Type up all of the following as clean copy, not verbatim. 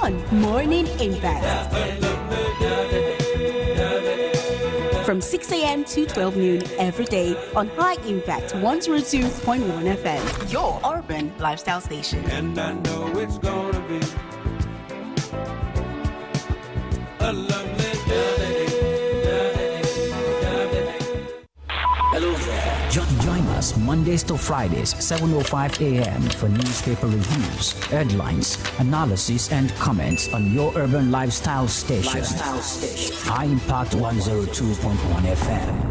on Morning Impact. From 6 a.m. to 12 noon every day on High Impact 102.1 FM, your urban lifestyle station. And I know it's gonna be a lovely day. Hello there. Join us Mondays to Fridays, 7:05 a.m. for newspaper reviews, headlines, analysis, and comments on your urban lifestyle station. High Impact 102.1 FM.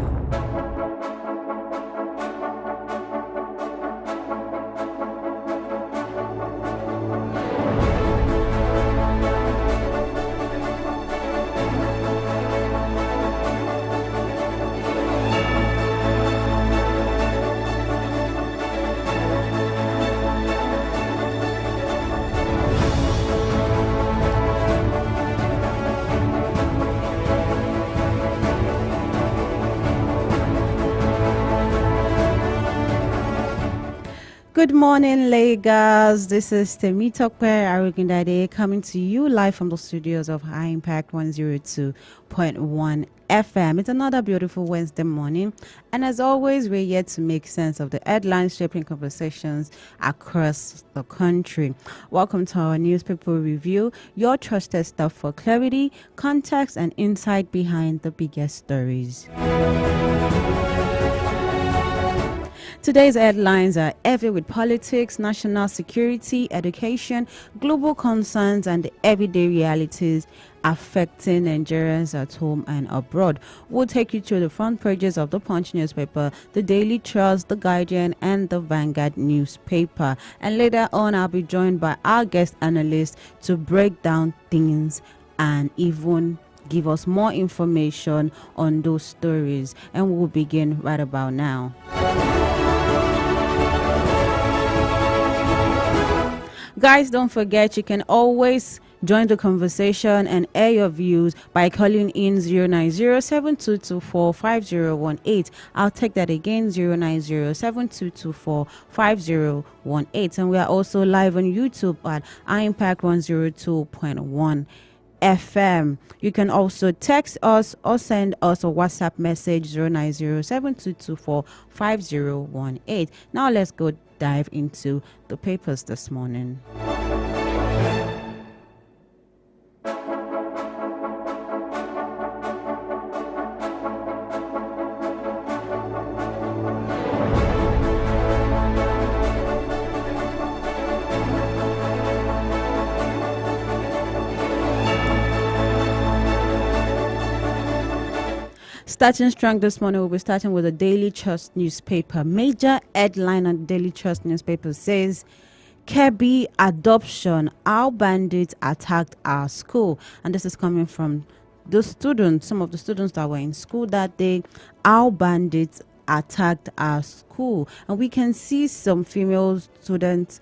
Good morning, Lagos. This is Temitope Arugindade coming to you live from the studios of High Impact 102.1 FM. It's another beautiful Wednesday morning, and as always, we're here to make sense of the headlines shaping conversations across the country. Welcome to our newspaper review, your trusted stuff for clarity, context, and insight behind the biggest stories. Today's headlines are heavy with politics, national security, education, global concerns, and the everyday realities affecting Nigerians at home and abroad. We'll take you through the front pages of the Punch newspaper, the Daily Trust, the Guardian, and the Vanguard newspaper. And later on, I'll be joined by our guest analyst to break down things and even give us more information on those stories. And we'll begin right about now. Guys, don't forget, you can always join the conversation and air your views by calling in 090-7224-5018. I'll take that again, 090-7224-5018. And we are also live on YouTube at iMac 102.1 FM. You can also text us or send us a WhatsApp message 090-7224-5018. Now let's go dive into the papers this morning. Starting strong this morning, we'll be starting with the Daily Trust newspaper. Major headline on the Daily Trust newspaper says, Kebbi adoption, how bandits attacked our school. And this is coming from the students, some of the students that were in school that day. How bandits attacked our school. And we can see some female students'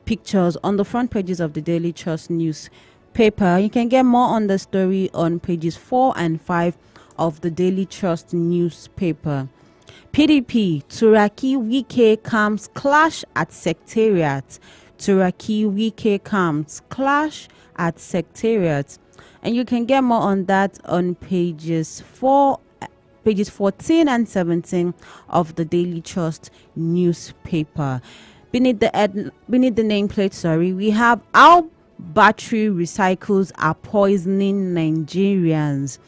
pictures on the front pages of the Daily Trust newspaper. You can get more on the story on pages 4 and 5 of the Daily Trust newspaper. PDP, Turaki Wike camps clash at secretariat. Turaki Wike camps clash at secretariat. And you can get more on that on pages 14 and 17 of the Daily Trust newspaper. Beneath the nameplate, we have how battery recycles are poisoning Nigerians.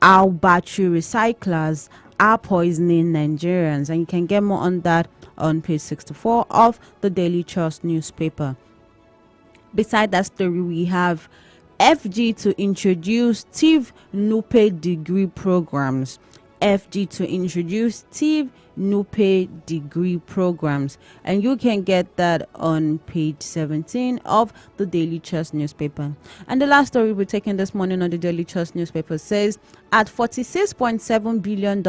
Our battery recyclers are poisoning Nigerians. And you can get more on that on page 64 of the Daily Trust newspaper. Beside that story, we have FG to introduce TIV NUPE degree programs. FG to introduce TIV NUPE degree programs. And you can get that on page 17 of the Daily Trust newspaper. And the last story we're taking this morning on the Daily Trust newspaper says, at $46.7 billion,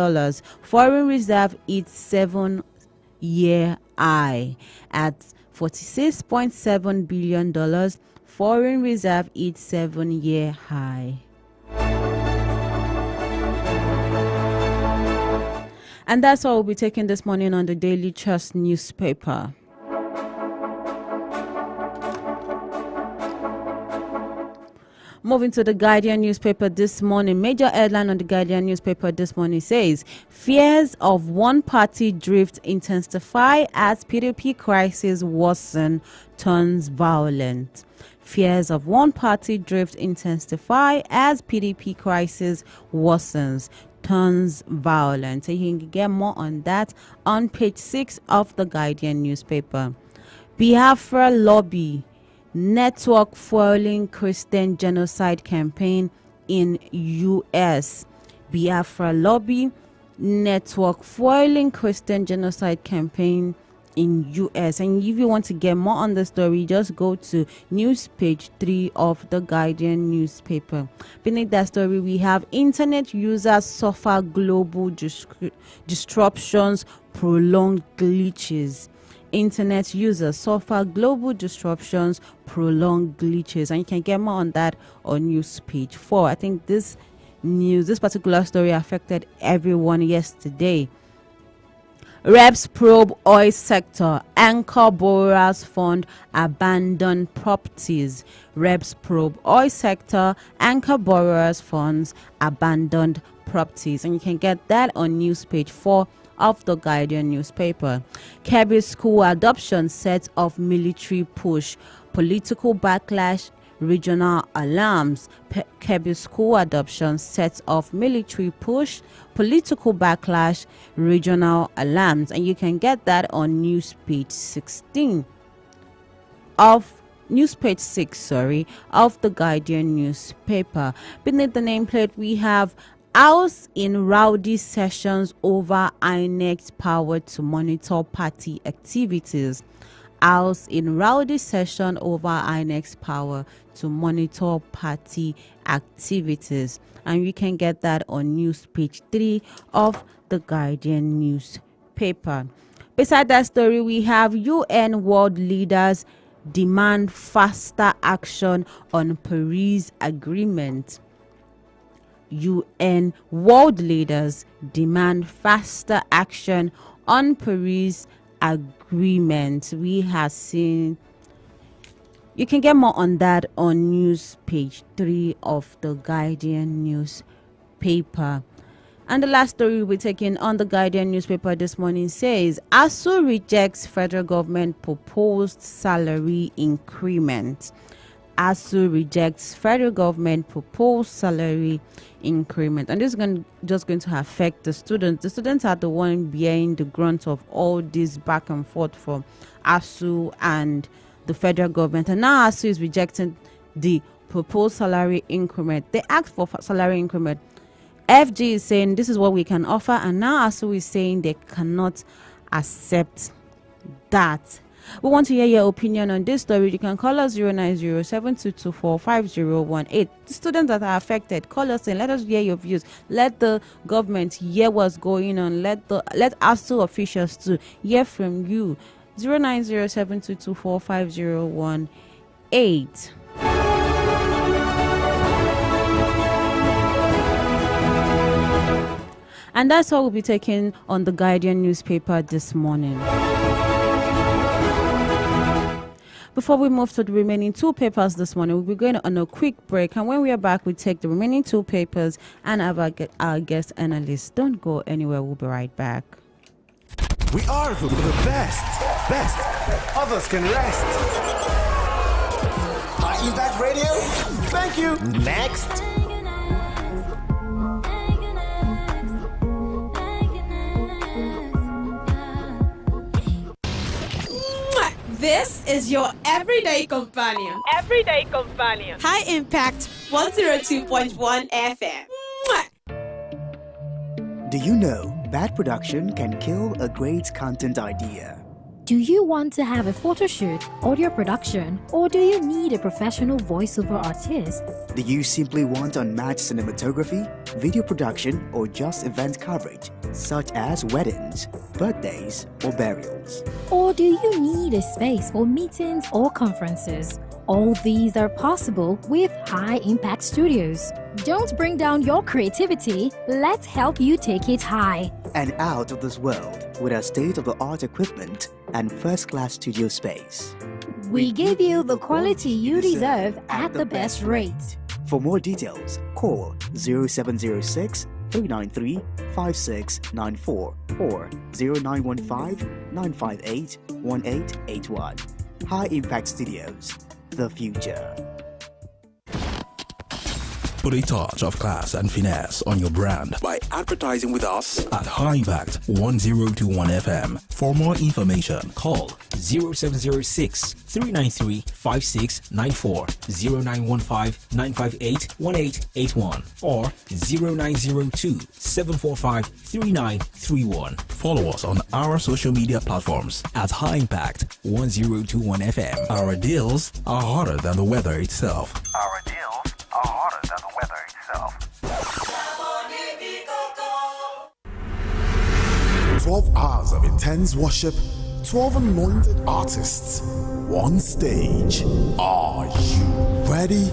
foreign reserve hits 7-year high. At $46.7 billion, foreign reserve hits 7-year high. And that's all we'll be taking this morning on the Daily Trust newspaper. Moving to the Guardian newspaper this morning, major headline on the Guardian newspaper this morning says, fears of one-party drift intensify as PDP crisis worsen turns violent. Fears of one-party drift intensify as PDP crisis worsens turns violent. So you can get more on that on page 6 of the Guardian newspaper. Biafra lobby network foiling Christian genocide campaign in U.S. Biafra lobby network foiling Christian genocide campaign in U.S. And if you want to get more on the story, just go to news page 3 of the Guardian newspaper. Beneath that story, we have internet users suffer global disruptions, prolonged glitches. Internet users suffer global disruptions, prolonged glitches, and you can get more on that on news page 4. I think this particular story affected everyone yesterday. Reps probe oil sector, anchor borrowers fund abandon properties. Reps probe oil sector, anchor borrowers funds abandoned properties, and you can get that on news page 4 of the Guardian newspaper. Kebbi school adoption sets of military push, political backlash, regional alarms. Kebbi school adoption sets of military push, political backlash, regional alarms, and you can get that on news page 16 of news page 6 of the Guardian newspaper. Beneath the nameplate, we have House in rowdy sessions over INEC's power to monitor party activities. House in rowdy session over INEC's power to monitor party activities. And you can get that on news page 3 of the Guardian newspaper. Beside that story, we have UN world leaders demand faster action on Paris Agreement. UN world leaders demand faster action on Paris Agreement. We have seen. You can get more on that on news page 3 of the Guardian newspaper. And the last story we're taking on the Guardian newspaper this morning says, ASU rejects federal government proposed salary increment. ASU rejects federal government proposed salary increment, and this is just going to affect the students. The students are the one bearing the brunt of all this back and forth from ASU and the federal government, and now ASU is rejecting the proposed salary increment. They asked for salary increment. FG is saying this is what we can offer, and now ASU is saying they cannot accept that. We want to hear your opinion on this story. You can call us 090-7224-5018. The students that are affected, call us and let us hear your views. Let the government hear what's going on. Let ASU officials to hear from you. 090-7224-5018. And that's all we'll be taking on the Guardian newspaper this morning. Before we move to the remaining two papers this morning, we'll be going on a quick break. And when we are back, we take the remaining two papers and have our guest analyst. Don't go anywhere. We'll be right back. We are the best. Others can rest. High Impact Radio. Thank you. Next. This is your everyday companion. Everyday companion. High Impact 102.1 FM. Do you know bad production can kill a great content idea? Do you want to have a photo shoot, audio production, or do you need a professional voiceover artist? Do you simply want unmatched cinematography, video production, or just event coverage, such as weddings, birthdays, or burials? Or do you need a space for meetings or conferences? All these are possible with High Impact Studios. Don't bring down your creativity. Let's help you take it high and out of this world with our state-of-the-art equipment and first-class studio space. We give you the quality you deserve at the best rate. For more details, call 0706 393 5694 or 0915 958 1881. High Impact Studios, the future. Put a touch of class and finesse on your brand by advertising with us at High Impact 1021 FM. For more information, call 0706 393 5694, 0915 958 1881, or 0902 745 3931. Follow us on our social media platforms at High Impact 1021 FM. Our deals are hotter than the weather itself. Our deals are hotter than the weather itself. 12 hours of intense worship, 12 anointed artists, one stage. Are you ready?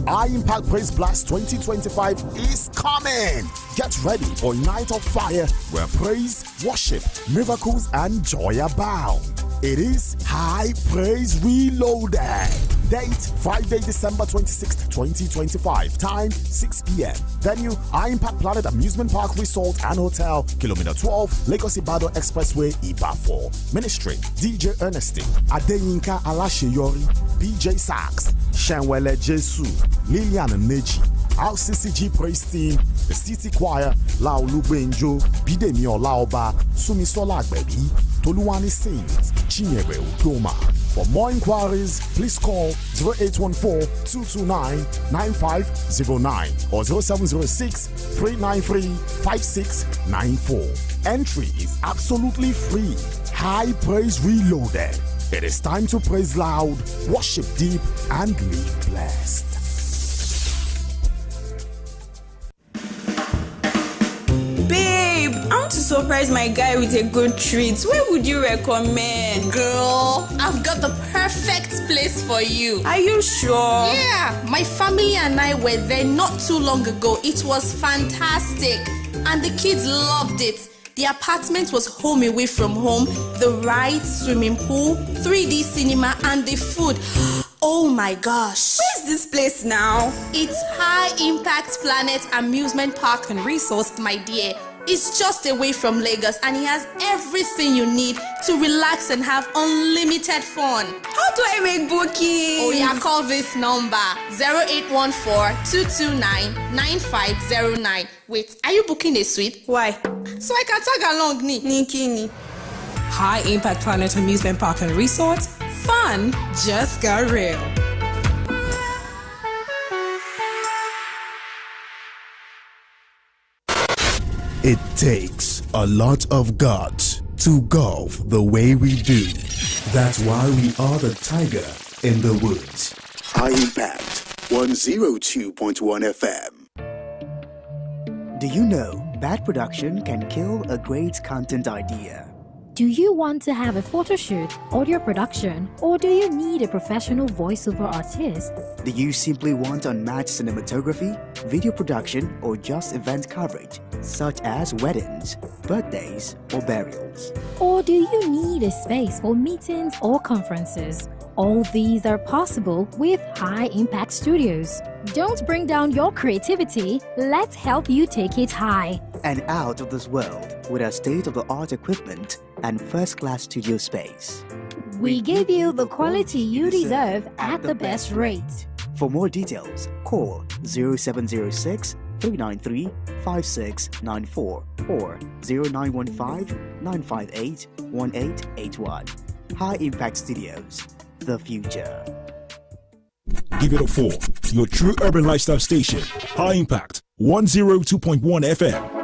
High Impact Praise Blast 2025 is coming. Get ready for a night of fire where praise, worship, miracles, and joy abound. It is High Praise Reloaded. Date Friday, December 26th, 2025. Time 6 p.m. Venue High Impact Planet Amusement Park Resort and Hotel, Kilometer 12, Lagos Ibadan Expressway, Ibafo. Ministry DJ Ernestine, Adeyinka Alasheyori, BJ Sax, Shanwele Jesu, Lilian Neji, our CCG Praise Team, the City Choir, Laulu Benjo, Bidemi Olaoba, Sumisola Agbebi, Toluwani Sings, Chinyere Udoma. For more inquiries, please call 0814-229-9509 or 0706-393-5694. Entry is absolutely free. High Praise Reloaded. It is time to praise loud, worship deep, and live blessed. Babe, I want to surprise my guy with a good treat. Where would you recommend? Girl, I've got the perfect place for you. Are you sure? Yeah, my family and I were there not too long ago. It was fantastic. And the kids loved it. The apartment was home away from home, the rides, swimming pool, 3D cinema, and the food. Oh my gosh. Where's this place now? It's High Impact Planet Amusement Park and Resort, my dear. It's just away from Lagos and it has everything you need to relax and have unlimited fun. How do I make booking? Oh yeah, call this number 0814-229-9509. Wait, are you booking a suite? Why? So I can tag along, Nikini. High Impact Planet Amusement Park and Resort. Fun just got real. It takes a lot of guts to golf the way we do. That's why we are the tiger in the woods. High Impact 102.1 FM. Do you know bad production can kill a great content idea? Do you want to have a photo shoot, audio production, or do you need a professional voiceover artist? Do you simply want unmatched cinematography, video production, or just event coverage, such as weddings, birthdays, or burials? Or do you need a space for meetings or conferences? All these are possible with High Impact Studios. Don't bring down your creativity, let's help you take it high. And out of this world with our state-of-the-art equipment and first-class studio space. We give you the quality you deserve at the best rate. For more details, call 0706 393 5694 or 0915 958 1881. High Impact Studios, the future. Give it up for your true urban lifestyle station, High Impact 102.1 FM.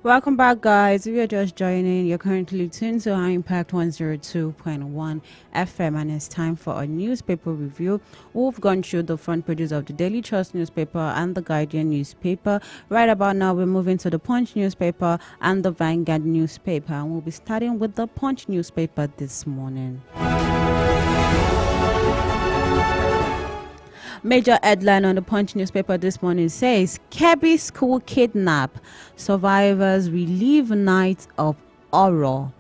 Welcome back, guys. If you're just joining, you're currently tuned to High Impact 102.1 FM, and it's time for a newspaper review. We've gone through the front pages of the Daily Trust newspaper and the Guardian newspaper. Right about now, we're moving to the Punch newspaper and the Vanguard newspaper, and we'll be starting with the Punch newspaper this morning. Major headline on the Punch newspaper this morning says, Kebbi school kidnap, survivors relieve night of horror.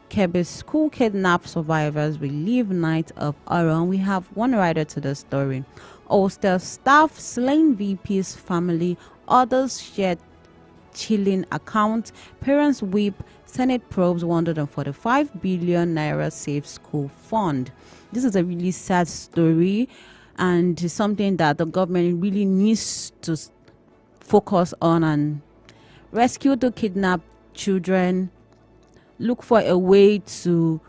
Kebbi school kidnap, survivors relieve night of horror. And we have one writer to the story. Ulster staff slain VP's family, others shared chilling account, parents weep, Senate probes 145 billion naira save school fund. This is a really sad story, and something that the government really needs to focus on and rescue the kidnapped children, look for a way to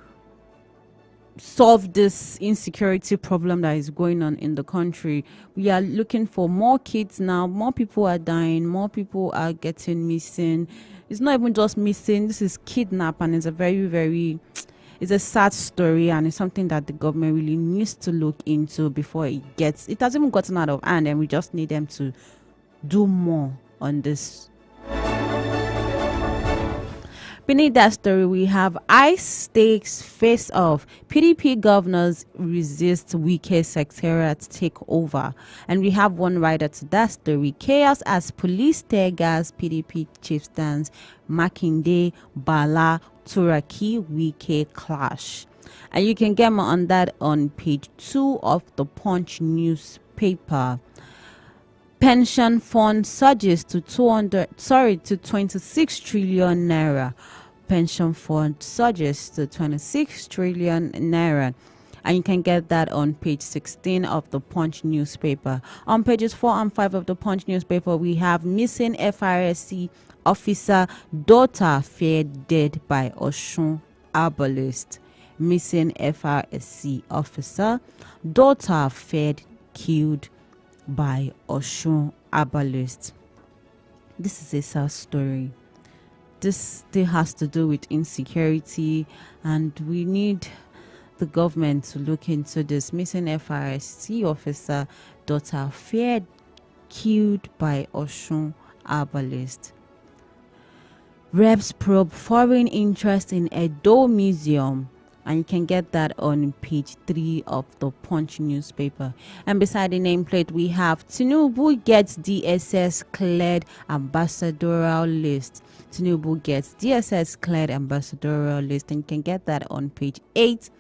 solve this insecurity problem that is going on in the country. We are looking for more kids now. More people are dying. More people are getting missing. It's not even just missing. This is kidnap, and it's a very it's a sad story, and it's something that the government really needs to look into before it has even gotten out of hand, and we just need them to do more on this. Beneath that story, we have ICE stakes face off. PDP governors resist Wike secretariat takeover. And we have one writer to that story. Chaos as police tear gas PDP chief stands. Makinde, Bala, Turaki, Wike clash. And you can get more on that on page 2 of the Punch newspaper. Pension fund surges to 26 trillion naira. Pension fund surges to 26 trillion naira. And you can get that on page 16 of the Punch newspaper. On pages 4 and 5 of the Punch newspaper, we have missing FRSC officer, daughter feared dead by Osun herbalist. Missing FRSC officer, daughter feared killed by Osun herbalist. This is a sad story. This still has to do with insecurity, and we need the government to look into this. Missing FRSC officer, daughter feared killed by Osun herbalist. Reps probe foreign interest in Edo Museum. And you can get that on page 3 of the Punch newspaper. And beside the nameplate, we have Tinubu gets DSS cleared ambassadorial list. Tinubu gets DSS cleared ambassadorial list. And you can get that on page 8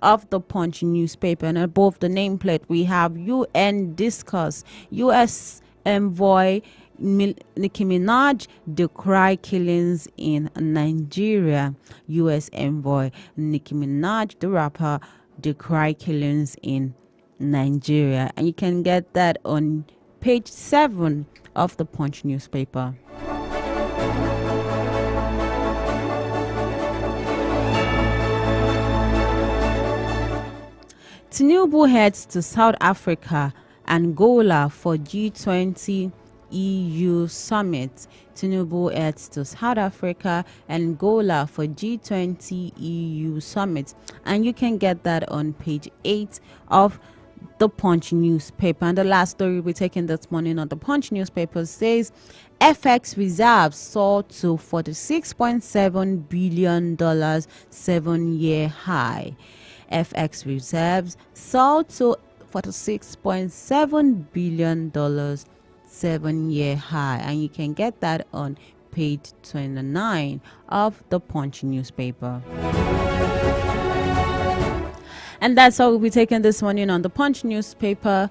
of the Punch newspaper. And above the nameplate, we have UN discuss. U.S. envoy Nicki Minaj decry killings in Nigeria. U.S. envoy Nicki Minaj, the rapper, decry killings in Nigeria. And you can get that on page 7 of the Punch newspaper. Tinubu heads to South Africa, Angola for G20 EU summit. Tinubu heads to South Africa and Angola for G20 EU summit. And you can get that on page 8 of the Punch newspaper. And the last story we're taking this morning on the Punch newspaper says FX reserves soar to $46.7 billion, 7-year high. FX reserves soar to $46.7 billion, 7-year high. And you can get that on page 29 of the Punch newspaper. And that's all we'll be taking this morning on the Punch newspaper.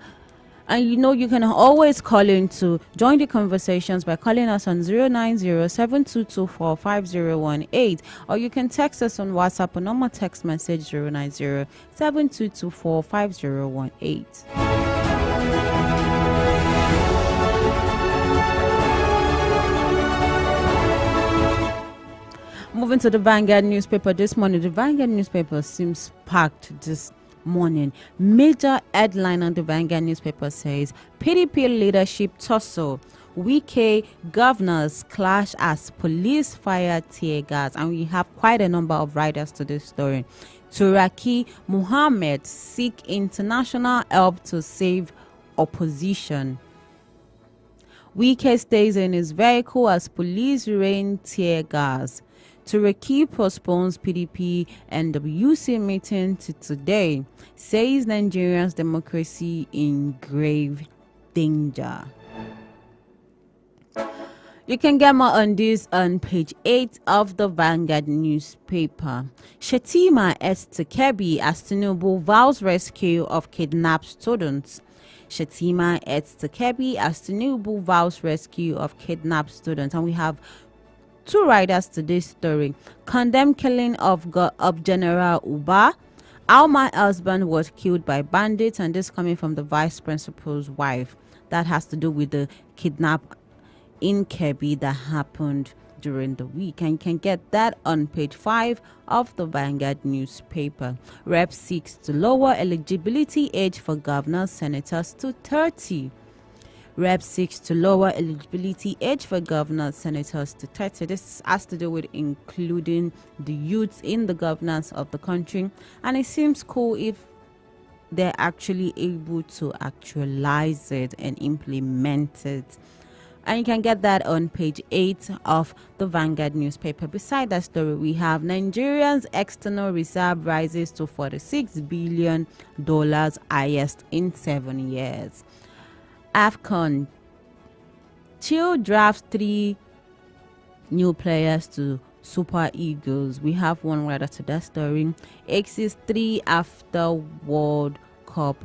And you know you can always call in to join the conversations by calling us on 090-7224-5018, or you can text us on WhatsApp on normal text message 090-7224-5018. Moving to the Vanguard newspaper this morning. The Vanguard newspaper seems packed this morning. Major headline on the Vanguard newspaper says PDP leadership tussle. Wike governors clash as police fire tear gas, and we have quite a number of riders to this story. Turaki Muhammad seek international help to save opposition. Wike stays in his vehicle as police rain tear gas. Turaki postpones PDP and WC meeting to today, says Nigeria's democracy in grave danger. You can get more on this on page 8 of the Vanguard newspaper. Shetima heads to Kebbi as Tinubu vows rescue of kidnapped students. Shetima heads to Kebbi as Tinubu vows rescue of kidnapped students. And we have two riders to this story. Condemn killing of General Uba. How my husband was killed by bandits, and this coming from the vice principal's wife. That has to do with the kidnap in Kebbi that happened during the week, and you can get that on page 5 of the Vanguard newspaper. Rep seeks to lower eligibility age for governors, senators to 30. Rep seeks to lower eligibility age for governors, senators to 30. This has to do with including the youths in the governance of the country, and it seems cool if they're actually able to actualize it and implement it. And you can get that on page 8 of the Vanguard newspaper. Beside that story, we have Nigeria's external reserve rises to $46 billion, highest in 7 years. AFCON, Chill drafts 3 new players to Super Eagles. We have one rather to that story. Axis 3 after World Cup